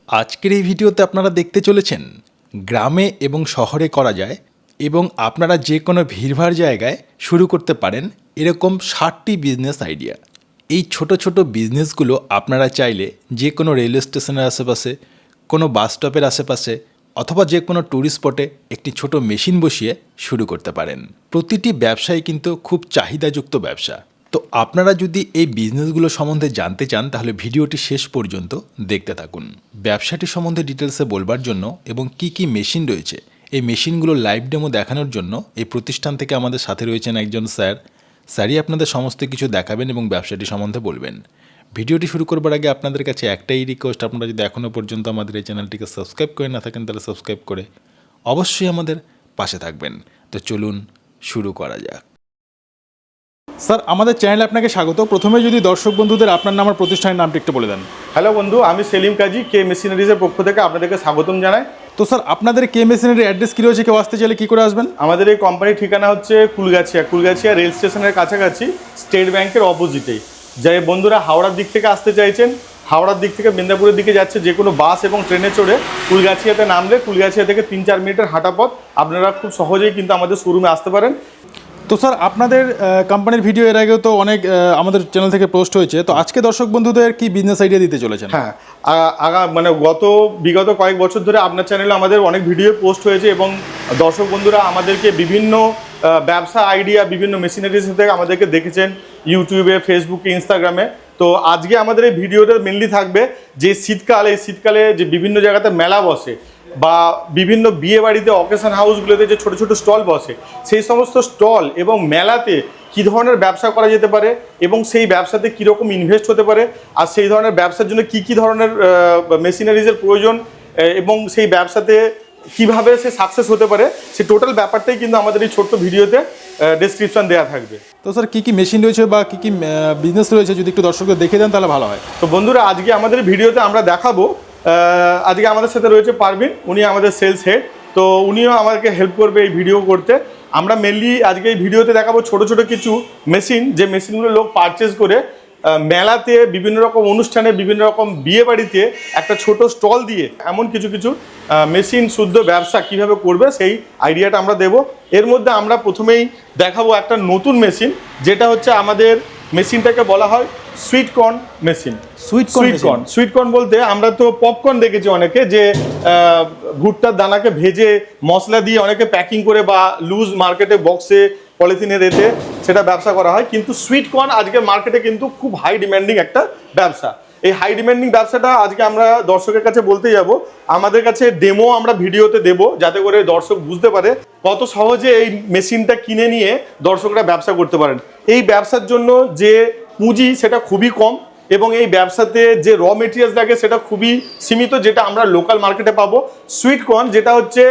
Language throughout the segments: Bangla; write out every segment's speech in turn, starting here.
আজকের এই ভিডিওতে আপনারা দেখতে চলেছেন গ্রামে এবং শহরে করা যায় এবং আপনারা যে কোনো ভিড়ভাড় জায়গায় শুরু করতে পারেন এরকম 60টি বিজনেস আইডিয়া। এই ছোট ছোট বিজনেসগুলো আপনারা চাইলে যে কোনো রেল স্টেশনের আশেপাশে, কোনো বাস স্টপের আশেপাশে অথবা যে কোনো ট্যুরিস্ট স্পটে একটি ছোট মেশিন বসিয়ে শুরু করতে পারেন। প্রতিটি ব্যবসায় কিন্তু খুব চাহিদাযুক্ত ব্যবসা। তো আপনারা যদি এই বিজনেসগুলো সম্বন্ধে জানতে চান তাহলে ভিডিওটি শেষ পর্যন্ত দেখতে থাকুন। ব্যবসাটি সম্বন্ধে ডিটেলসে বলবার জন্য এবং কি কি মেশিন রয়েছে, এই মেশিনগুলো লাইভ ডেমো দেখানোর জন্য এই প্রতিষ্ঠান থেকে আমাদের সাথে রয়েছেন একজন স্যারই আপনাদের সমস্ত কিছু দেখাবেন এবং ব্যবসাটি সম্বন্ধে বলবেন। ভিডিওটি শুরু করবার আগে আপনাদের কাছে একটাই রিকোয়েস্ট, আপনারা যদি এখনও পর্যন্ত আমাদের এই চ্যানেলটিকে সাবস্ক্রাইব করে না থাকেন তাহলে সাবস্ক্রাইব করে অবশ্যই আমাদের পাশে থাকবেন। তো চলুন শুরু করা যাক। স্যার, আমাদের চ্যানেলে আপনাকে স্বাগত। প্রথমে যদি দর্শক বন্ধুদের আপনার নাম আর প্রতিষ্ঠানের নামটি একটু বলে দেন। হ্যালো বন্ধু, আমি সেলিম কাজী, কে মেশিনারিজের পক্ষ থেকে আপনাদেরকে স্বাগতম জানাই। তো স্যার, আপনাদের কে মেশিনারি অ্যাড্রেস কী রয়েছে, কেউ আসতে চাইলে কী করে আসবেন? আমাদের এই কোম্পানির ঠিকানা হচ্ছে কুলগাছিয়া রেল স্টেশনের কাছাকাছি, স্টেট ব্যাংকের অপোজিটেই। যে বন্ধুরা হাওড়ার দিক থেকে আসতে চাইছেন, হাওড়ার দিক থেকে মেদিনীপুরের দিকে যাচ্ছে, যে কোনো বাস এবং ট্রেনে চড়ে কুলগাছিয়াতে নামলে কুলগাছিয়া থেকে 3-4 মিনিটের হাঁটা পথ, আপনারা খুব সহজেই কিন্তু আমাদের শোরুমে আসতে পারেন। তো স্যার, আপনাদের কোম্পানির ভিডিও এর আগেও তো অনেক আমাদের চ্যানেল থেকে পোস্ট হয়েছে, তো আজকে দর্শক বন্ধুদের কি বিজনেস আইডিয়া দিতে চলেছেন? হ্যাঁ, বিগত কয়েক বছর ধরে আপনার চ্যানেলে আমাদের অনেক ভিডিও পোস্ট হয়েছে এবং দর্শক বন্ধুরা আমাদেরকে বিভিন্ন ব্যবসা আইডিয়া, বিভিন্ন মেশিনারিজ থেকে আমাদেরকে দেখেছেন ইউটিউবে, ফেসবুকে, ইনস্টাগ্রামে। তো আজকে আমাদের এই ভিডিওটা মেনলি থাকবে যে এই শীতকালে যে বিভিন্ন জায়গাতে মেলা বসে বা বিভিন্ন বিয়ে বাড়িতে, অকেশন হাউসগুলোতে যে ছোট ছোট স্টল বসে, সেই সমস্ত স্টল এবং মেলাতে কী ধরনের ব্যবসা করা যেতে পারে এবং সেই ব্যবসাতে কীরকম ইনভেস্ট হতে পারে, আর সেই ধরনের ব্যবসার জন্য কী ধরনের মেশিনারিজের প্রয়োজন এবং সেই ব্যবসাতে কিভাবে সে সাকসেস হতে পারে, সেই টোটাল ব্যাপারটাই কিন্তু আমাদের এই ছোট্ট ভিডিওতে ডেসক্রিপশন দেওয়া থাকবে। তো স্যার, কী কী মেশিন রয়েছে বা কী কী বিজনেস রয়েছে যদি একটু দর্শকদের দেখে দেন তাহলে ভালো হয়। তো বন্ধুরা, আজকে আমাদের ভিডিওতে আমরা দেখাবো, আজকে আমাদের সাথে রয়েছে পারভিন, উনি আমাদের সেলস হেড। তো উনিও আমাদেরকে হেল্প করবে এই ভিডিও করতে। আমরা মেনলি আজকে এই ভিডিওতে দেখাবো ছোট ছোট কিছু মেশিন, যে মেশিনগুলো লোক পারচেস করে মেলাতে, বিভিন্ন রকম অনুষ্ঠানে, বিভিন্ন রকম বিয়ে বাড়িতে একটা ছোট স্টল দিয়ে এমন কিছু কিছু মেশিন শুদ্ধ ব্যবসা কিভাবে করবে সেই আইডিয়াটা আমরা দেব। এর মধ্যে আমরা প্রথমেই দেখাবো একটা নতুন মেশিন, যেটা হচ্ছে আমাদের মেশিনটাকে বলা হয় সুইটকর্ন মেশিন। সুইটকর্ন বলতে আমরা তো পপকর্ন দেখেছি অনেকে, যে ভুট্টার দানাকে ভেজে মশলা দিয়ে অনেকে প্যাকিং করে বা লুজ মার্কেটে বক্সে পলিথিনের এতে সেটা ব্যবসা করা হয়। কিন্তু সুইটকর্ন আজকের মার্কেটে কিন্তু খুব হাই ডিম্যান্ডিং একটা ব্যবসা। এই হাই ডিম্যান্ডিং ব্যবসাটা আজকে আমরা দর্শকের কাছে বলতে যাব। আমাদের কাছে ডেমো আমরা ভিডিওতে দেব, যাতে করে দর্শক বুঝতে পারে কত সহজে এই মেশিনটা কিনে নিয়ে দর্শকরা ব্যবসা করতে পারেন। এই ব্যবসার জন্য যে পুঁজি সেটা খুবই কম এবং এই ব্যবসাতে যে র মেটেরিয়ালস লাগে সেটা খুবই সীমিত, যেটা আমরা লোকাল মার্কেটে পাবো। সুইটকর্ন যেটা হচ্ছে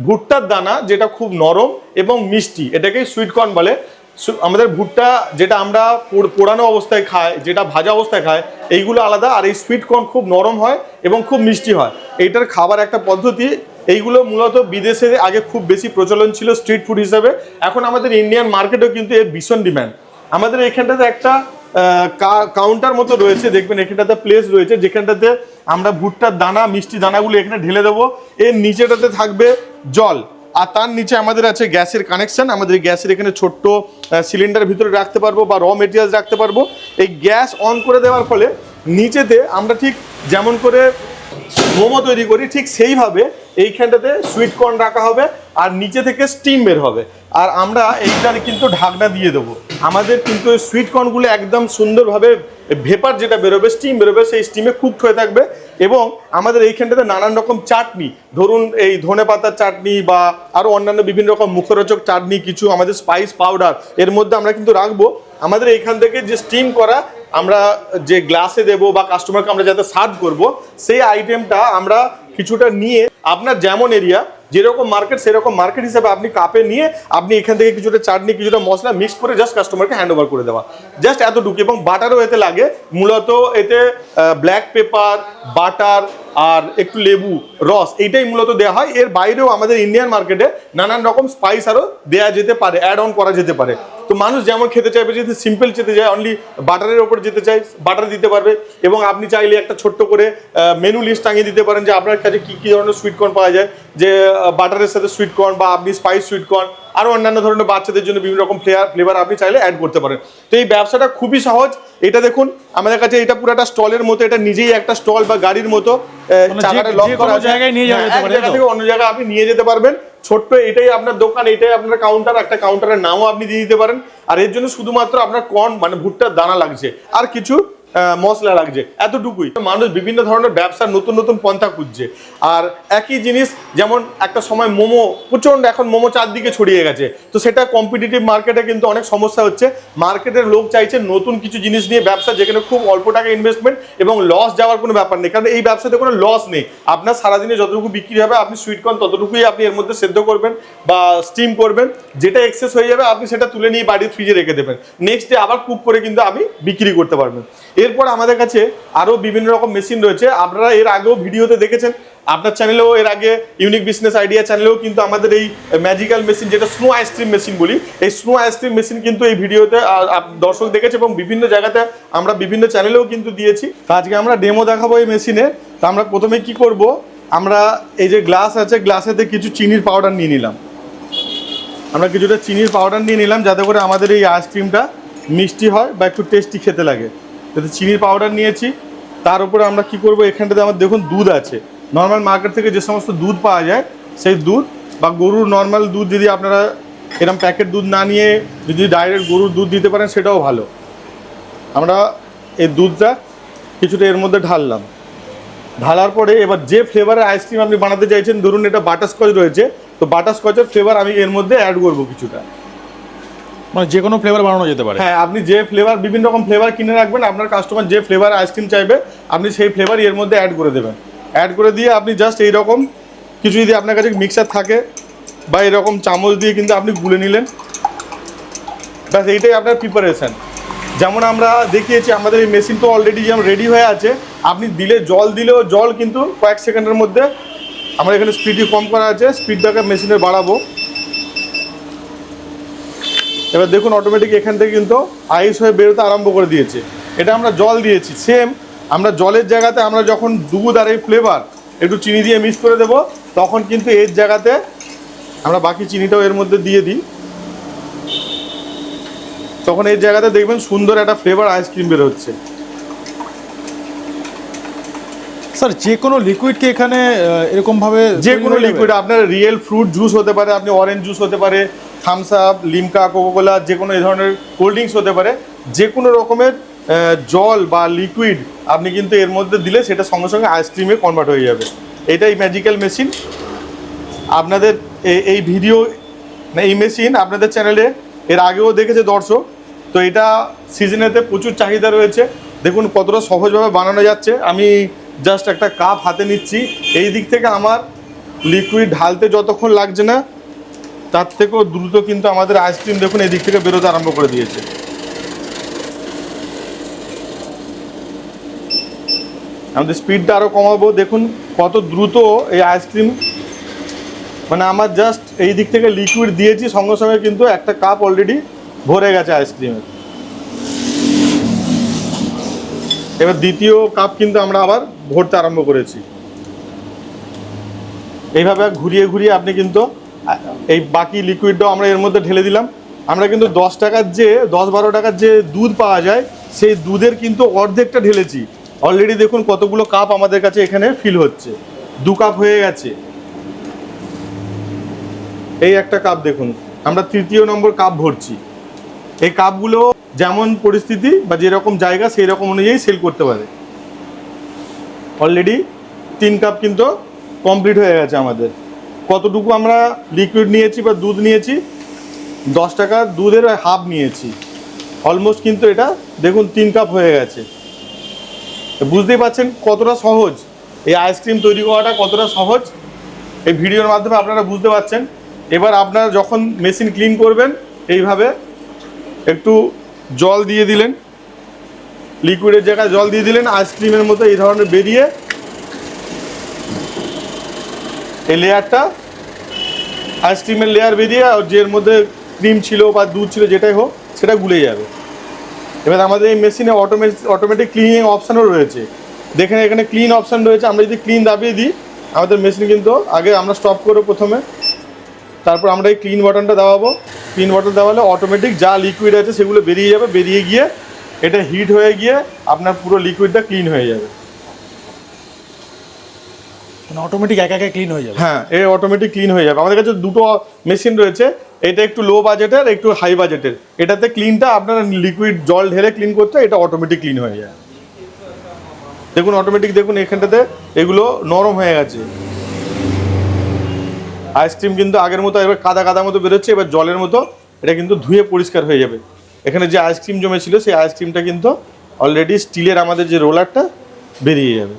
ভুট্টার দানা, যেটা খুব নরম এবং মিষ্টি, এটাকেই সুইটকর্ন বলে। আমাদের ভুট্টা যেটা আমরা পোড়ানো অবস্থায় খাই, যেটা ভাজা অবস্থায় খায়, এইগুলো আলাদা, আর এই সুইটকর্ন খুব নরম হয় এবং খুব মিষ্টি হয়। এইটার খাবার একটা পদ্ধতি। এইগুলো মূলত বিদেশে আগে খুব বেশি প্রচলন ছিল স্ট্রিট ফুড হিসাবে। এখন আমাদের ইন্ডিয়ান মার্কেটেও কিন্তু এর ভীষণ ডিম্যান্ড। আমাদের এখানটাতে একটা কাউন্টার মতো রয়েছে, দেখবেন এখানটাতে প্লেস রয়েছে, যেখানটাতে আমরা ভুট্টার দানা, মিষ্টি দানাগুলো এখানে ঢেলে দেবো। এর নিচেটাতে থাকবে জল, আর তার নিচে আমাদের আছে গ্যাসের কানেকশন। আমাদের গ্যাসের এখানে ছোট্ট সিলিন্ডার ভিতরে রাখতে পারবো বা র মেটেরিয়ালস রাখতে পারবো। এই গ্যাস অন করে দেওয়ার ফলে নিচেতে আমরা ঠিক যেমন করে মোমো তৈরি করি, ঠিক সেইভাবে এইখানটাতে সুইটকর্ন রাখা হবে আর নিচে থেকে স্টিম বের হবে। আর আমরা এইটার কিন্তু ঢাকনা দিয়ে দেবো। আমাদের কিন্তু এই সুইটকর্নগুলো একদম সুন্দরভাবে ভেপার যেটা বেরোবে, স্টিম বেরোবে, সেই স্টিমে কুকড হয়ে থাকবে। এবং আমাদের এইখানটাতে নানান রকম চাটনি, ধরুন এই ধনে পাতার চাটনি বা আরও অন্যান্য বিভিন্ন রকম মুখরোচক চাটনি, কিছু আমাদের স্পাইস পাউডার এর মধ্যে আমরা কিন্তু রাখবো। আমাদের এইখান থেকে যে স্টিম করা আমরা যে গ্লাসে দেবো বা কাস্টমারকে আমরা যাতে সার্ভ করবো, সেই আইটেমটা আমরা কিছুটা নিয়ে আপনার যেমন এরিয়া, যেরকম মার্কেট সেরকম মার্কেট হিসাবে আপনি কাপে নিয়ে আপনি এখান থেকে কিছুটা চাটনি, কিছুটা মশলা মিক্স করে জাস্ট কাস্টমারকে হ্যান্ড ওভার করে দেওয়া, জাস্ট এতটুকু। এবং বাটারও এতে লাগে, মূলত এতে ব্ল্যাক পেপার, বাটার আর একটু লেবু রস, এইটাই মূলত দেওয়া হয়। এর বাইরেও আমাদের ইন্ডিয়ান মার্কেটে নানান রকম স্পাইস আরও দেওয়া যেতে পারে, অ্যাড অন করা যেতে পারে। তো মানুষ যেমন খেতে চাইবে, যদি সিম্পল খেতে চায়, অনলি বাটারের ওপর যেতে চাই, বাটার দিতে পারবে। এবং আপনি চাইলে একটা ছোট্ট করে মেনু লিস্ট টাঙিয়ে দিতে পারেন যে আপনার কাছে কী কী ধরনের সুইট কর্ন পাওয়া যায়, যে বাটারের সাথে সুইট কর্ন, বা আপনি স্পাইস সুইট কর্ন, আরও অন্যান্য ধরনের বাচ্চাদের জন্য বিভিন্ন রকম ফ্লেভার আপনি চাইলে অ্যাড করতে পারেন। তো এই ব্যবসাটা খুবই সহজ। এটা দেখুন আমাদের কাছে, এটা পুরো একটা স্টলের মতো, এটা নিজেই একটা স্টল বা গাড়ির মতো, চাকাটা লক করা জায়গায় নিয়ে যাওয়া যেতে পারে, এক জায়গা থেকে অন্য জায়গায় আপনি নিয়ে যেতে পারবেন। ছোট্ট এটাই আপনার দোকান, এটাই আপনার কাউন্টার, একটা কাউন্টারের নামও আপনি দিয়ে দিতে পারেন। আর এর জন্য শুধুমাত্র আপনার কর্ন মানে ভুট্টার দানা লাগছে, আর কিছু মশলা লাগছে, এতটুকুই। মানুষ বিভিন্ন ধরনের ব্যবসার নতুন নতুন পন্থা খুঁজছে। আর একই জিনিস, যেমন একটা সময় মোমো প্রচণ্ড, এখন মোমো চারদিকে ছড়িয়ে গেছে, তো সেটা কম্পিটিটিভ মার্কেটে কিন্তু অনেক সমস্যা হচ্ছে। মার্কেটের লোক চাইছে নতুন কিছু জিনিস নিয়ে ব্যবসা, যেখানে খুব অল্প টাকা ইনভেস্টমেন্ট এবং লস যাওয়ার কোনো ব্যাপার নেই, কারণ এই ব্যবসাতে কোনো লস নেই। আপনার সারাদিনে যতটুকু বিক্রি হবে, আপনি সুইট কর্ন ততটুকুই আপনি এর মধ্যে সেদ্ধ করবেন বা স্টিম করবেন, যেটা এক্সেস হয়ে যাবে আপনি সেটা তুলে নিয়ে বাড়ির ফ্রিজে রেখে দেবেন, নেক্সট ডে আবার কুক করে কিন্তু আপনি বিক্রি করতে পারবেন। এরপর আমাদের কাছে আরও বিভিন্ন রকম মেশিন রয়েছে, আপনারা এর আগেও ভিডিওতে দেখেছেন। আপনার চ্যানেলেও এর আগে ইউনিক বিজনেস আইডিয়া চ্যানেলেও কিন্তু আমাদের এই ম্যাজিক্যাল মেশিন, যেটা স্নো আইসক্রিম মেশিন বলি, এই স্নো আইসক্রিম মেশিন কিন্তু এই ভিডিওতে দর্শক দেখেছে, এবং বিভিন্ন জায়গাতে আমরা বিভিন্ন চ্যানেলেও কিন্তু দিয়েছি। তো আজকে আমরা ডেমো দেখাবো এই মেশিনে। তো আমরা প্রথমে কি করব, আমরা এই যে গ্লাস আছে, গ্লাসেতে কিছু চিনির পাউডার নিয়ে নিলাম। আমরা কিছুটা চিনির পাউডার নিয়ে নিলাম, যাতে করে আমাদের এই আইসক্রিমটা মিষ্টি হয় বা একটু টেস্টি খেতে লাগে। যাতে চিনির পাউডার নিয়েছি। তার উপরে আমরা কি করব, এখানটাতে আমার দেখুন দুধ আছে। নর্মাল মার্কেট থেকে যে সমস্ত দুধ পাওয়া যায়, সেই দুধ বা গরুর নর্মাল দুধ, যদি আপনারা এরকম প্যাকেট দুধ না নিয়ে যদি ডাইরেক্ট গরুর দুধ দিতে পারেন সেটাও ভালো। আমরা এই দুধটা কিছুটা এর মধ্যে ঢাললাম। ঢালার পরে এবার যে ফ্লেভারের আইসক্রিম আপনি বানাতে চাইছেন, ধরুন এটা বাটারস্কচ রয়েছে, তো বাটারস্কচের ফ্লেভার আমি এর মধ্যে অ্যাড করবো কিছুটা। মানে যে কোনো ফ্লেভার বানানো যেতে পারে। হ্যাঁ, আপনি যে ফ্লেভার, বিভিন্ন রকম ফ্লেভার কিনে রাখবেন, আপনার কাস্টমার যে ফ্লেভার আইসক্রিম চাইবে আপনি সেই ফ্লেভার এর মধ্যে অ্যাড করে দেবেন। অ্যাড করে দিয়ে আপনি জাস্ট এইরকম কিছু, যদি আপনার কাছে মিক্সার থাকে বা এরকম চামচ দিয়ে কিন্তু আপনি গুলে নিলেন, ব্যাস এইটাই আপনার প্রিপারেশান। যেমন আমরা দেখিয়েছি, আমাদের এই মেশিন তো অলরেডি যেমন রেডি হয়ে আছে, আপনি দিলে জল দিলেও জল কিন্তু কয়েক সেকেন্ডের মধ্যে, আমরা এখানে স্পিডই কম করা আছে, স্পিডটাকে মেশিনের বাড়াবো। এবার দেখুন অটোমেটিক এখান থেকে কিন্তু আইস হয়ে বেরোতে আরম্ভ করে দিয়েছে। এটা আমরা জল দিয়েছি, সেম আমরা জলের জায়গাতে আমরা যখন দুধ আর এই ফ্লেভার একটু চিনি দিয়ে মিক্স করে দেবো, তখন কিন্তু এর জায়গাতে আমরা বাকি চিনিটাও এর মধ্যে দিয়ে দিই, তখন এই জায়গাতে দেখবেন সুন্দর একটা ফ্লেভার আইসক্রিম বেরোচ্ছে। স্যার যে কোনো লিকুইডকে এখানে এরকমভাবে, যে কোনো লিকুইড, আপনার রিয়েল ফ্রুট জুস হতে পারে, আপনি অরেঞ্জ জুস হতে পারে, থামস আপ, লিমকা, কোকোকোলা, যে কোনো এই ধরনের কোল্ড ড্রিঙ্কস হতে পারে, যে কোনো রকমের জল বা লিকুইড আপনি কিন্তু এর মধ্যে দিলে সেটা সঙ্গে সঙ্গে আইসক্রিমে কনভার্ট হয়ে যাবে। এটাই ম্যাজিক্যাল মেশিন। আপনাদের এই ভিডিও, এই মেশিন আপনাদের চ্যানেলে এর আগেও দেখেছে দর্শক। তো এটা সিজনেতে প্রচুর চাহিদা রয়েছে। দেখুন কতটা সহজভাবে বানানো যাচ্ছে। আমি জাস্ট একটা কাপ হাতে নিচ্ছি, এই দিক থেকে আমার লিকুইড ঢালতে যতক্ষণ লাগছে না, তার থেকেও দ্রুত কিন্তু আমাদের আইসক্রিম দেখুন এই দিক থেকে বেরোতে আরম্ভ করে দিয়েছে। আমাদের স্পিডটা আরও কমাবো, দেখুন কত দ্রুত এই আইসক্রিম, মানে আমার জাস্ট এই দিক থেকে লিকুইড দিয়েছি, সঙ্গে সঙ্গে কিন্তু একটা কাপ অলরেডি ভরে গেছে আইসক্রিমের। এবার দ্বিতীয় কাপ কিন্তু আমরা আবার ভরতে আরম্ভ করেছি। এইভাবে ঘুরিয়ে ঘুরিয়ে আপনি কিন্তু এই বাকি লিকুইডটাও আমরা এর মধ্যে ঢেলে দিলাম। আমরা কিন্তু 10-12 টাকার যে দুধ পাওয়া যায়, সেই দুধের কিন্তু অর্ধেকটা ঢেলেছি অলরেডি। দেখুন কতগুলো কাপ আমাদের কাছে এখানে ফিল হচ্ছে, 2 কাপ হয়ে গেছে। এই একটা কাপ দেখুন, আমরা 3য় নম্বর কাপ ভরছি। এই কাপগুলো যেমন পরিস্থিতি বা যেরকম জায়গা সেই রকম অনুযায়ী সেল করতে পারে। অলরেডি 3 কাপ কিন্তু কমপ্লিট হয়ে গেছে আমাদের। কতটুকু আমরা লিকুইড নিয়েছি বা দুধ নিয়েছি, 10 টাকার দুধের হাফ নিয়েছি অলমোস্ট, কিন্তু এটা দেখুন 3 কাপ হয়ে গেছে। বুঝতেই পারছেন কতটা সহজ এই আইসক্রিম তৈরি করাটা, কতটা সহজ এই ভিডিওর মাধ্যমে আপনারা বুঝতে পারছেন। এবার আপনারা যখন মেশিন ক্লিন করবেন, এইভাবে একটু জল দিয়ে দিলেন, লিকুইডের জায়গায় জল দিয়ে দিলেন, আইসক্রিমের মতো এই ধরনের বেরিয়ে এই লেয়ারটা আইসক্রিমের লেয়ার বেরিয়ে আর যের মধ্যে ক্রিম ছিল বা দুধ ছিল যেটাই হোক সেটা গুলে যাবে। এবার আমাদের এই মেশিনে অটোমেটিক ক্লিনিং অপশানও রয়েছে। দেখেন এখানে ক্লিন অপশান রয়েছে, আমরা যদি ক্লিন দাবিয়ে দিই আমাদের মেশিন কিন্তু আগে আমরা স্টপ করবো প্রথমে, তারপর আমরা এই ক্লিন বাটনটা দাবাবো। ক্লিন বাটন দাবালে অটোমেটিক যা লিকুইড আছে সেগুলো বেরিয়ে যাবে, বেরিয়ে গিয়ে এটা হিট হয়ে গিয়ে আপনার পুরো লিকুইডটা ক্লিন হয়ে যাবে। অটোমেটিক একা একা ক্লিন হয়ে যাবে। হ্যাঁ, এই অটোমেটিক ক্লিন হয়ে যাবে। আমাদের কাছে দুটো মেশিন রয়েছে, এটা একটু লো বাজেটের একটু হাই বাজেটের। এটাতে ক্লিনটা আপনার লিকুইড জল ঢেলে ক্লিন করতে, এটা অটোমেটিক ক্লিন হয়ে যায়। দেখুন অটোমেটিক, দেখুন এখানটাতে এগুলো নরম হয়ে গেছে। আইসক্রিম কিন্তু আগের মতো এবার কাদা কাদা মতো বেরোচ্ছে, এবার জলের মতো এটা কিন্তু ধুয়ে পরিষ্কার হয়ে যাবে। এখানে যে আইসক্রিম জমেছিল সেই আইসক্রিমটা কিন্তু অলরেডি স্টিলের আমাদের যে রোলারটা বেরিয়ে যাবে।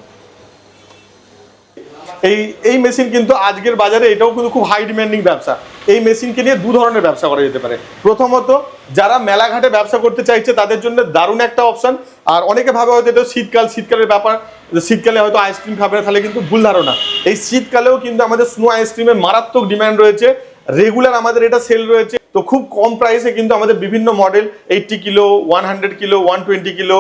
এই মেশিন কিন্তু আজকের বাজারে এটাও কিন্তু খুব হাই ডিমান্ডিং ব্যবসা। এই মেশিনকে নিয়ে দু ধরনের ব্যবসা করা যেতে পারে। প্রথমত যারা মেলাঘাটে ব্যবসা করতে চাইছে তাদের জন্য দারুণ একটা অপশন। আর অনেকে ভাবে হয়তো এটা শীতকালের ব্যাপার, শীতকালে হয়তো আইসক্রিম খাবে না, তাহলে কিন্তু ভুল ধারণা। এই শীতকালেও কিন্তু আমাদের স্নো আইসক্রিমের মারাত্মক ডিমান্ড রয়েছে, রেগুলার আমাদের এটা সেল রয়েছে। তো খুব কম প্রাইসে কিন্তু আমাদের বিভিন্ন model 80 kilo, 100 kilo, 120 kilo,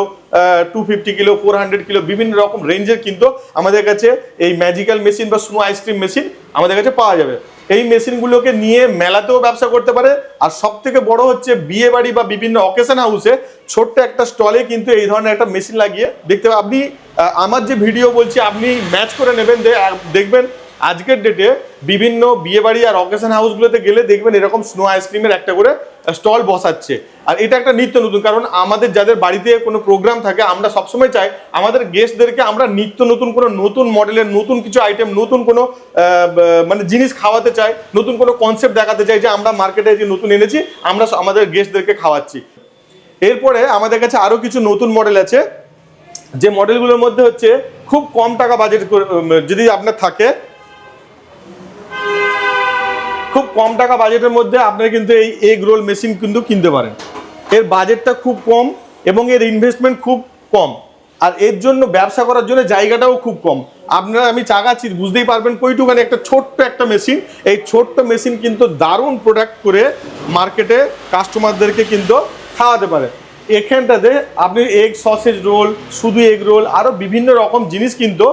250 kilo, 400 kilo বিভিন্ন রকম রেঞ্জের কিন্তু আমাদের কাছে এই ম্যাজিক্যাল মেশিন বা স্নো আইসক্রিম মেশিন আমাদের কাছে পাওয়া যাবে। এই মেশিনগুলোকে নিয়ে মেলাতেও ব্যবসা করতে পারে। আর সব থেকে বড় হচ্ছে বিয়ে বাড়ি বা বিভিন্ন অকেশন হাউসে ছোট্ট একটা স্টলে কিন্তু এই ধরনের একটা মেশিন লাগিয়ে দেখতে পাবেন। আপনি আমার যে ভিডিও বলছি আপনি ম্যাচ করে নেবেন, দেখবেন আজকের ডেটে বিভিন্ন বিয়েবাড়ি আর অকেশন হাউসগুলোতে গেলে দেখবেন এরকম স্নো আইসক্রিমের একটা করে স্টল বসাচ্ছে। আর এটা একটা নিত্য নতুন, কারণ আমাদের যাদের বাড়িতে কোনো প্রোগ্রাম থাকে আমরা সবসময় চাই আমাদের গেস্টদেরকে আমরা নিত্য নতুন কোনো নতুন মডেলের নতুন কিছু আইটেম, নতুন কোনো মানে জিনিস খাওয়াতে চাই, নতুন কোনো কনসেপ্ট দেখাতে চাই যে আমরা মার্কেটে যে নতুন এনেছি আমরা আমাদের গেস্টদেরকে খাওয়াচ্ছি। এরপরে আমাদের কাছে আরও কিছু নতুন মডেল আছে, যে মডেলগুলোর মধ্যে হচ্ছে খুব কম টাকা বাজেট যদি আপনার থাকে, খুব কম টাকা বাজেটের মধ্যে আপনারা কিন্তু এই এগ রোল মেশিন কিন্তু কিনতে পারেন। এর বাজেটটা খুব কম এবং এর ইনভেস্টমেন্ট খুব কম, আর এর জন্য ব্যবসা করার জন্য জায়গাটাও খুব কম। আপনারা আমি চাগাচ্ছি বুঝতেই পারবেন কইটুখানি একটা ছোট্ট একটা মেশিন। এই ছোট্ট মেশিন কিন্তু দারুণ প্রোডাক্ট করে মার্কেটে কাস্টমারদেরকে কিন্তু খাওয়াতে পারে। এখানটাতে আপনি এগ সসেজ রোল, শুধু এগ রোল, আরও বিভিন্ন রকম জিনিস কিন্তু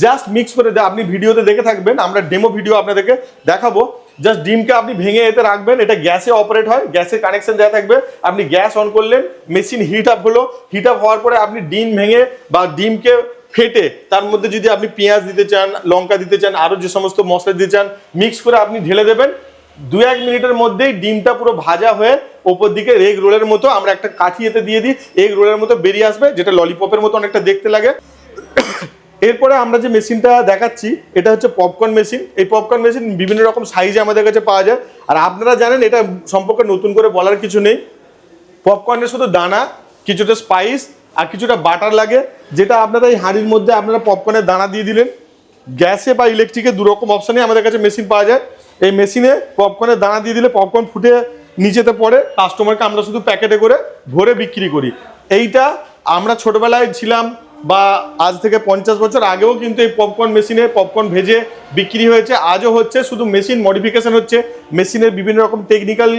জাস্ট মিক্স করে আপনি ভিডিওতে দেখে থাকবেন, আমরা ডেমো ভিডিও আপনাদেরকে দেখাবো। জাস্ট ডিমকে আপনি ভেঙে এতে রাখবেন, এটা গ্যাসে অপারেট হয়, গ্যাসের কানেকশন দেওয়া থাকবে। আপনি গ্যাস অন করলেন, মেশিন হিট আপ হলো, হিট আপ হওয়ার পরে আপনি ডিম ভেঙে বা ডিমকে ফেটে তার মধ্যে যদি আপনি পেঁয়াজ দিতে চান, লঙ্কা দিতে চান, আরও যে সমস্ত মশলা দিতে চান মিক্স করে আপনি ঢেলে দেবেন। 2-1 মিনিটের মধ্যেই ডিমটা পুরো ভাজা হয়ে ওপর দিকে এগ রোলের মতো আমরা একটা কাঠি এতে দিয়ে দিই, এগ রোলের মতো বেরিয়ে আসবে, যেটা ললিপপের মতো অনেকটা দেখতে লাগে। এরপরে আমরা যে মেশিনটা দেখাচ্ছি এটা হচ্ছে পপকর্ন মেশিন। এই পপকর্ন মেশিন বিভিন্ন রকম সাইজে আমাদের কাছে পাওয়া যায়। আর আপনারা জানেন এটা সম্পর্কে নতুন করে বলার কিছু নেই, পপকর্নের শুধু দানা, কিছুটা স্পাইস আর কিছুটা বাটার লাগে, যেটা আপনারা এই হাঁড়ির মধ্যে আপনারা পপকর্নের দানা দিয়ে দিলেন। গ্যাসে বা ইলেকট্রিকে দুরকম অপশানে আমাদের কাছে মেশিন পাওয়া যায়। এই মেশিনে পপকর্নের দানা দিয়ে দিলে পপকর্ন ফুটে নিচেতে পড়ে, কাস্টমারকে আমরা শুধু প্যাকেটে করে ভরে বিক্রি করি। এইটা আমরা ছোটবেলায় ছিলাম বা আজ থেকে 50 বছর আগেও কিন্তু এই পপকর্ন মেশিনে পপকর্ন ভেজে বিক্রি হয়েছে, আজও হচ্ছে, শুধু মেশিন মডিফিকেশন হচ্ছে, মেশিনের বিভিন্ন রকম টেকনিক্যাল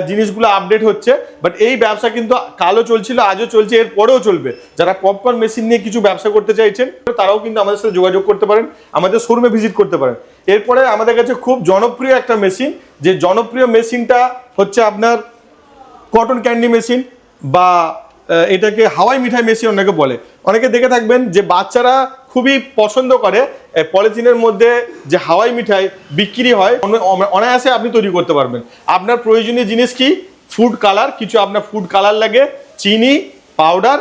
জিনিসগুলো আপডেট হচ্ছে। বাট এই ব্যবসা কিন্তু কালও চলছিল, আজও চলছে, এর পরেও চলবে। যারা পপকর্ন মেশিন নিয়ে কিছু ব্যবসা করতে চাইছেন তারাও কিন্তু আমাদের সাথে যোগাযোগ করতে পারেন, আমাদের শোরুমে ভিজিট করতে পারেন। এরপরে আমাদের কাছে খুব জনপ্রিয় একটা মেশিন, যে জনপ্রিয় মেশিনটা হচ্ছে আপনার কটন ক্যান্ডি মেশিন বা এটাকে হাওয়াই মিঠাই মেশিন অনেকে বলে। অনেকে দেখে থাকবেন যে বাচ্চারা খুবই পছন্দ করে পলিথিনের মধ্যে যে হাওয়াই মিঠাই বিক্রি হয়, অনায়াসে আপনি তৈরি করতে পারবেন। আপনার প্রয়োজনীয় জিনিস কি? ফুড কালার, কিছু আপনার ফুড কালার লাগে, চিনি পাউডার,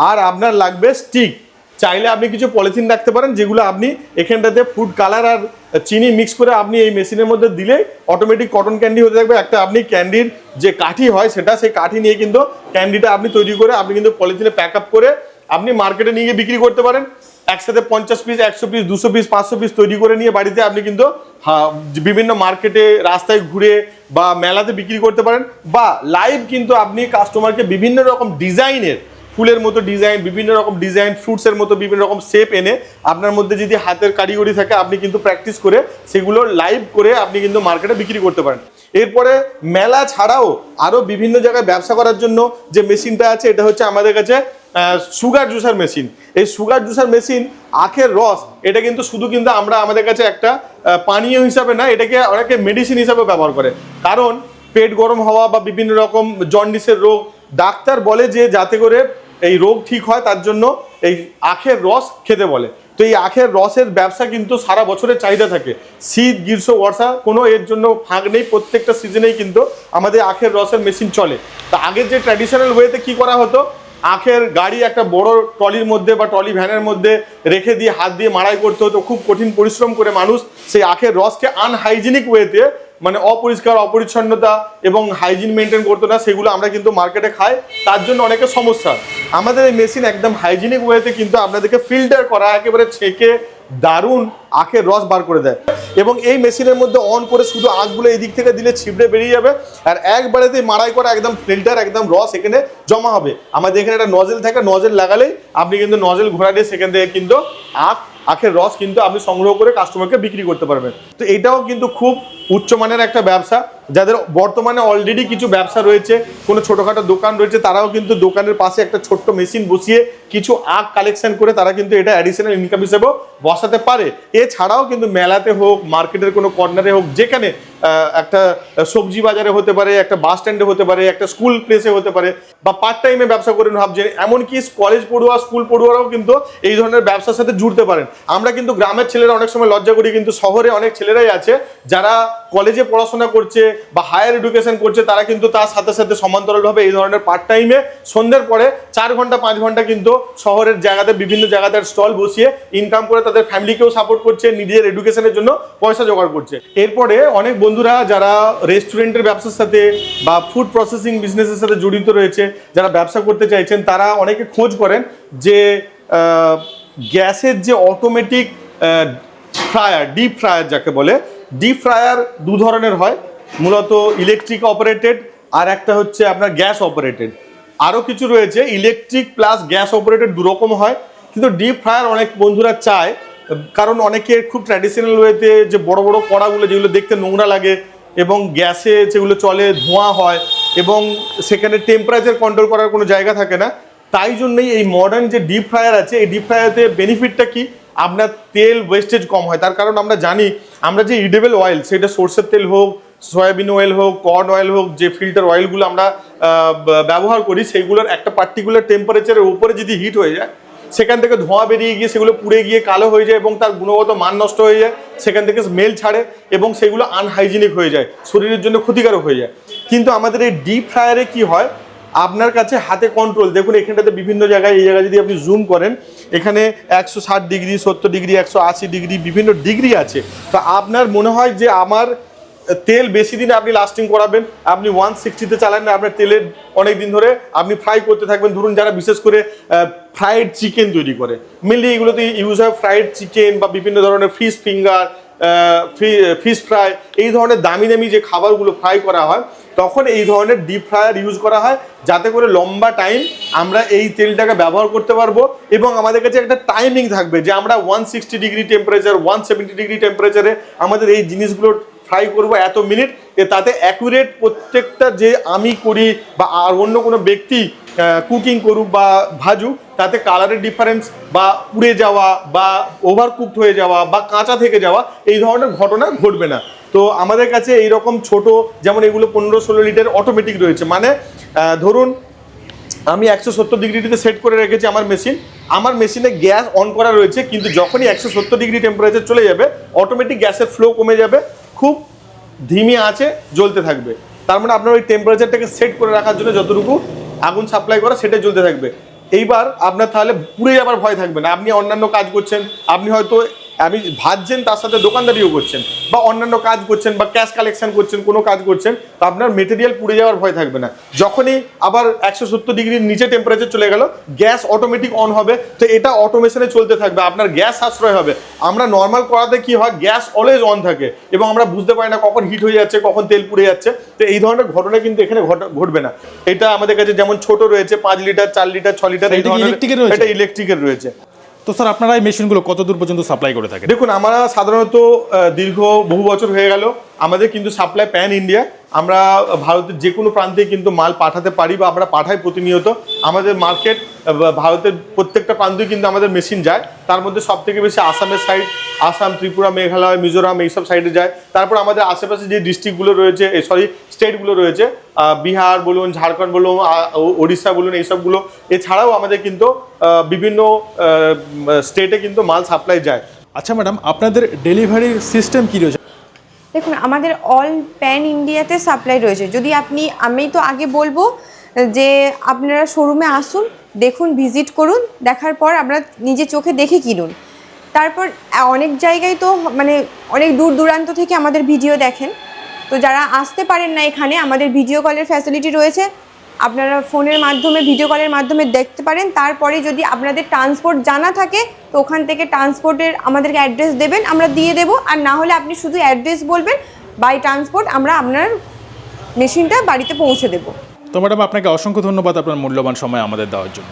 আর আপনার লাগবে স্টিক। চাইলে আপনি কিছু পলিথিন রাখতে পারেন, যেগুলো আপনি এখানটাতে ফুড কালার আর চিনি মিক্স করে আপনি এই মেশিনের মধ্যে দিলে অটোমেটিক কটন ক্যান্ডি হতে থাকবে। একটা আপনি ক্যান্ডির যে কাঠি হয় সেটা, সেই কাঠি নিয়ে কিন্তু ক্যান্ডিটা আপনি তৈরি করে আপনি কিন্তু পলিথিনে প্যাক আপ করে আপনি মার্কেটে নিয়ে গিয়ে বিক্রি করতে পারেন। একসাথে 50 পিস, 100 পিস, 200 পিস, 500 পিস তৈরি করে নিয়ে বাড়িতে আপনি কিন্তু বিভিন্ন মার্কেটে, রাস্তায় ঘুরে বা মেলাতে বিক্রি করতে পারেন। বা লাইভ কিন্তু আপনি কাস্টমারকে বিভিন্ন রকম ডিজাইনের ফুলের মতো ডিজাইন, বিভিন্ন রকম ডিজাইন, ফ্রুটসের মতো বিভিন্ন রকম শেপ এনে আপনার মধ্যে যদি হাতের কারিগরি থাকে আপনি কিন্তু প্র্যাকটিস করে সেগুলো লাইভ করে আপনি কিন্তু মার্কেটে বিক্রি করতে পারেন। এরপরে মেলা ছাড়াও আরও বিভিন্ন জায়গায় ব্যবসা করার জন্য যে মেশিনটা আছে এটা হচ্ছে আমাদের কাছে সুগার জুসার মেশিন। এই সুগার জুসার মেশিন, আখের রস, এটা কিন্তু শুধু কিন্তু আমরা আমাদের কাছে একটা পানীয় হিসাবে না, এটাকে অনেকে মেডিসিন হিসাবে ব্যবহার করে। কারণ পেট গরম হওয়া বা বিভিন্ন রকম জন্ডিসের রোগ, ডাক্তার বলে যে যাতে করে এই রোগ ঠিক হয় তার জন্য এই আখের রস খেতে বলে। তো এই আখের রসের ব্যবসা কিন্তু সারা বছরের চাহিদা থাকে, শীত গ্রীষ্ম বর্ষা কোনো এর জন্য ফাঁক নেই, প্রত্যেকটা সিজনেই কিন্তু আমাদের আখের রসের মেশিন চলে। তো আগের যে ট্র্যাডিশনাল ওয়েতে কি করা হতো, আখের গাড়ি একটা বড় ট্রলির মধ্যে বা ট্রলি ভ্যানের মধ্যে রেখে দিয়ে হাত দিয়ে মাড়াই করতে হতো, খুব কঠিন পরিশ্রম করে মানুষ সেই আখের রসকে আনহাইজিনিক ওয়েতে, মানে অপরিষ্কার অপরিচ্ছন্নতা এবং হাইজিন মেনটেন করতো না, সেগুলো আমরা কিন্তু মার্কেটে খাই, তার জন্য অনেকের সমস্যা। আমাদের এই মেশিন একদম হাইজিনিক ওয়েতে কিন্তু আপনাদেরকে ফিল্টার করা, একেবারে ছেঁকে দারুণ আখের রস বার করে দেয়। এবং এই মেশিনের মধ্যে অন করে শুধু আখগুলো এই দিক থেকে দিলে ছিবড়ে বেরিয়ে যাবে, আর একবারেতেই মাড়াই করা একদম ফিল্টার, একদম রস এখানে জমা হবে। আমাদের এখানে একটা নজেল থাকে, নজেল লাগালেই আপনি কিন্তু নজেল ঘোরা দিয়ে সেখান থেকে কিন্তু আখের রস কিন্তু আপনি সংগ্রহ করে কাস্টমারকে বিক্রি করতে পারবেন। তো এইটাও কিন্তু খুব উচ্চমানের একটা ব্যবসা। যাদের বর্তমানে অলরেডি কিছু ব্যবসা রয়েছে, কোনো ছোটোখাটো দোকান রয়েছে, তারাও কিন্তু দোকানের পাশে একটা ছোট্ট মেশিন বসিয়ে কিছু আখ কালেকশন করে তারা কিন্তু এটা অ্যাডিশনাল ইনকাম হিসেবেও বসাতে পারে। এছাড়াও কিন্তু মেলাতে হোক, মার্কেটের কোনো কর্নারে হোক, যেখানে একটা সবজি বাজারে হতে পারে, একটা বাস স্ট্যান্ডে হতে পারে, একটা স্কুল প্লেসে হতে পারে, বা পার্ট টাইমে ব্যবসা করেন ভাবছেন, এমনকি কলেজ পড়ুয়া, স্কুল পড়ুয়ারাও কিন্তু এই ধরনের ব্যবসার সাথে জুড়তে পারেন। আমরা কিন্তু গ্রামের ছেলেরা অনেক সময় লজ্জা করি, কিন্তু শহরে অনেক ছেলেরাই আছে যারা কলেজে পড়াশোনা করছে বা হায়ার এডুকেশন করছে, তারা কিন্তু তার সাথে সাথে সমান্তরালভাবে এই ধরনের পার্ট টাইমে সন্ধ্যের পরে 4 ঘন্টা 5 ঘন্টা কিন্তু শহরের জায়গাতে বিভিন্ন জায়গাতে স্টল বসিয়ে ইনকাম করে তাদের ফ্যামিলিকেও সাপোর্ট করছে, নিজের এডুকেশনের জন্য পয়সা জোগাড় করছে। এরপরে অনেক বন্ধুরা যারা রেস্টুরেন্টের ব্যবসার সাথে বা ফুড প্রসেসিং বিজনেসের সাথে জড়িত রয়েছে, যারা ব্যবসা করতে চাইছেন, তারা অনেকে খোঁজ করেন যে গ্যাসের যে অটোমেটিক ফ্রায়ার, ডিপ ফ্রায়ার যাকে বলে, ডিপ ফ্রায়ার 2 ধরনের হয়, মূলত ইলেকট্রিক অপারেটেড আর একটা হচ্ছে আপনার গ্যাস অপারেটেড। আরও কিছু রয়েছে, ইলেকট্রিক প্লাস গ্যাস অপারেটেড 2 রকম হয়। কিন্তু ডিপ ফ্রায়ার অনেক বন্ধুরা চায়, কারণ অনেকে খুব ট্র্যাডিশনাল ওয়েতে যে বড় বড় কড়াগুলো যেগুলো দেখতে নোংরা লাগে এবং গ্যাসে যেগুলো চলে ধোঁয়া হয় এবং সেখানে টেম্পারেচার কন্ট্রোল করার কোনো জায়গা থাকে না, তাই জন্যই এই মডার্ন যে ডিপ ফ্রায়ার আছে, এই ডিপ ফ্রায়ারতে বেনিফিটটা কি, আপনার তেল ওয়েস্টেজ কম হয়। তার কারণ আমরা জানি, আমরা যে ইডিবল অয়েল, সেটা সরষের তেল হোক, সয়াবিন অয়েল হোক, কর্ন অয়েল হোক, যে ফিল্টার অয়েলগুলো আমরা ব্যবহার করি, সেইগুলোর একটা পার্টিকুলার টেম্পারেচারের উপরে যদি হিট হয়ে যায়, সেখান থেকে ধোঁয়া বেরিয়ে গিয়ে সেগুলো পুড়ে গিয়ে কালো হয়ে যায় এবং তার গুণগত মান নষ্ট হয়ে যায়, সেখান থেকে স্মেল ছাড়ে এবং সেগুলো আনহাইজিনিক হয়ে যায়, শরীরের জন্য ক্ষতিকারক হয়ে যায়। কিন্তু আমাদের এই ডিপ ফ্রায়ারে কি হয়, আপনার কাছে হাতে কন্ট্রোল, দেখুন এখানটাতে বিভিন্ন জায়গায়, এই জায়গায় যদি আপনি জুম করেন, এখানে 160 ডিগ্রি, 70 ডিগ্রি, 180 ডিগ্রি, বিভিন্ন ডিগ্রি আছে। তো আপনার মনে হয় যে আমার তেল বেশি দিনে আপনি লাস্টিং করাবেন, আপনি 160-তে চালান না, আপনার তেলের অনেক দিন ধরে আপনি ফ্রাই করতে থাকবেন। ধরুন যারা বিশেষ করে ফ্রাইড চিকেন তৈরি করে, মেনলি এগুলোতে ইউজ হয় ফ্রাইড চিকেন বা বিভিন্ন ধরনের ফিশ ফিঙ্গার, ফিশ ফ্রাই, এই ধরনের দামি দামি যে খাবারগুলো ফ্রাই করা হয়, তখন এই ধরনের ডিপ ফ্রায়ার ইউজ করা হয়, যাতে করে লম্বা টাইম আমরা এই তেলটাকে ব্যবহার করতে পারবো এবং আমাদের কাছে একটা টাইমিং থাকবে যে আমরা 160 ডিগ্রি টেম্পারেচার, 170 ডিগ্রি টেম্পারেচারে আমাদের এই জিনিসগুলো ফ্রাই করবো এত মিনিট। তাতে অ্যাকুরেট প্রত্যেকটা যে আমি করি বা আর অন্য কোনো ব্যক্তি কুকিং করুক বা ভাজুক, তাতে কালারের ডিফারেন্স বা পুড়ে যাওয়া বা ওভার কুকড হয়ে যাওয়া বা কাঁচা থেকে যাওয়া, এই ধরনের ঘটনা ঘটবে না। তো আমাদের কাছে এইরকম ছোট, যেমন এগুলো 15-16 লিটার অটোমেটিক রয়েছে, মানে ধরুন আমি 170 ডিগ্রিতে সেট করে রেখেছি আমার মেশিনে গ্যাস অন করা রয়েছে, কিন্তু যখনই 170 ডিগ্রি টেম্পারেচার চলে যাবে, অটোমেটিক গ্যাসের ফ্লো কমে যাবে, খুব ধিমি আঁচে জ্বলতে থাকবে। তার মানে আপনার ওই টেম্পারেচারটাকে সেট করে রাখার জন্য যতটুকু আগুন সাপ্লাই করা, সেটাই জ্বলতে থাকবে। এইবার আপনার তাহলে পুড়ে যাবার ভয় থাকবে না। আপনি অন্যান্য কাজ করছেন, আপনি হয়তো আমি ভাজছেন তার সাথে দোকানদারিও করছেন বা অন্যান্য কাজ করছেন বা ক্যাশ কালেকশন করছেন, কোনো কাজ করছেন, তো আপনার মেটেরিয়াল পুড়ে যাওয়ার ভয় থাকবে না। যখনই আবার 170 ডিগ্রির নিচে টেম্পারেচার চলে গেল, গ্যাস অটোমেটিক অন হবে, তো এটা অটোমেশনে চলতে থাকবে, আপনার গ্যাস সাশ্রয় হবে। আমরা নর্মাল করাতে কি হয়, গ্যাস অলওয়েজ অন থাকে এবং আমরা বুঝতে পারি না কখন হিট হয়ে যাচ্ছে, কখন তেল পুড়ে যাচ্ছে। তো এই ধরনের ঘটনা কিন্তু এখানে ঘটবে না। এটা আমাদের কাছে যেমন ছোট রয়েছে 5 লিটার, 4 লিটার, 6 লিটার, এই ধরনের এটা ইলেকট্রিকের রয়েছে। তো স্যার আপনারা এই মেশিনগুলো কত দূর পর্যন্ত সাপ্লাই করে থাকেন? দেখুন, আমরা সাধারণত দীর্ঘ বহু বছর হয়ে গেল আমাদের কিন্তু সাপ্লাই প্যান ইন্ডিয়া। আমরা ভারতের যে কোনো প্রান্তে কিন্তু মাল পাঠাতে পারি বা আমরা পাঠাই প্রতিনিয়ত। আমাদের মার্কেট ভারতের প্রত্যেকটা প্রান্তেই কিন্তু আমাদের মেশিন যায়। তার মধ্যে সব থেকে বেশি আসামের সাইড, আসাম, ত্রিপুরা, মেঘালয়, মিজোরাম এইসব সাইডে যায়। তারপর আমাদের আশেপাশে যে ডিস্ট্রিক্টগুলো রয়েছে, স্টেটগুলো রয়েছে, বিহার বলুন, ঝাড়খণ্ড বলুন, ওড়িশা বলুন, এইসবগুলো। এছাড়াও আমাদের কিন্তু বিভিন্ন স্টেটে কিন্তু মাল সাপ্লাই যায়। আচ্ছা ম্যাডাম, আপনাদের ডেলিভারির সিস্টেম কী রয়েছে? দেখুন, আমাদের অল প্যান ইন্ডিয়াতে সাপ্লাই রয়েছে। যদি আমি তো আগে বলবো যে আপনারা শোরুমে আসুন, দেখুন, ভিজিট করুন, দেখার পর আপনারা নিজে চোখে দেখে কিনুন। তারপর অনেক জায়গায় তো মানে অনেক দূর দূরান্ত থেকে আমাদের ভিডিও দেখেন, তো যারা আসতে পারেন না এখানে, আমাদের ভিডিও কলের ফ্যাসিলিটি রয়েছে। আপনারা ফোনের মাধ্যমে, ভিডিও কলের মাধ্যমে দেখতে পারেন। তারপরে যদি আপনাদের ট্রান্সপোর্ট জানা থাকে, তো ওখান থেকে ট্রান্সপোর্টের আমাদেরকে অ্যাড্রেস দেবেন, আমরা দিয়ে দেবো। আর না হলে আপনি শুধু অ্যাড্রেস বলবেন, বাই ট্রান্সপোর্ট আমরা আপনার মেশিনটা বাড়িতে পৌঁছে দেবো। তো ম্যাডাম, আপনাকে অসংখ্য ধন্যবাদ আপনার মূল্যবান সময় আমাদের দেওয়ার জন্য।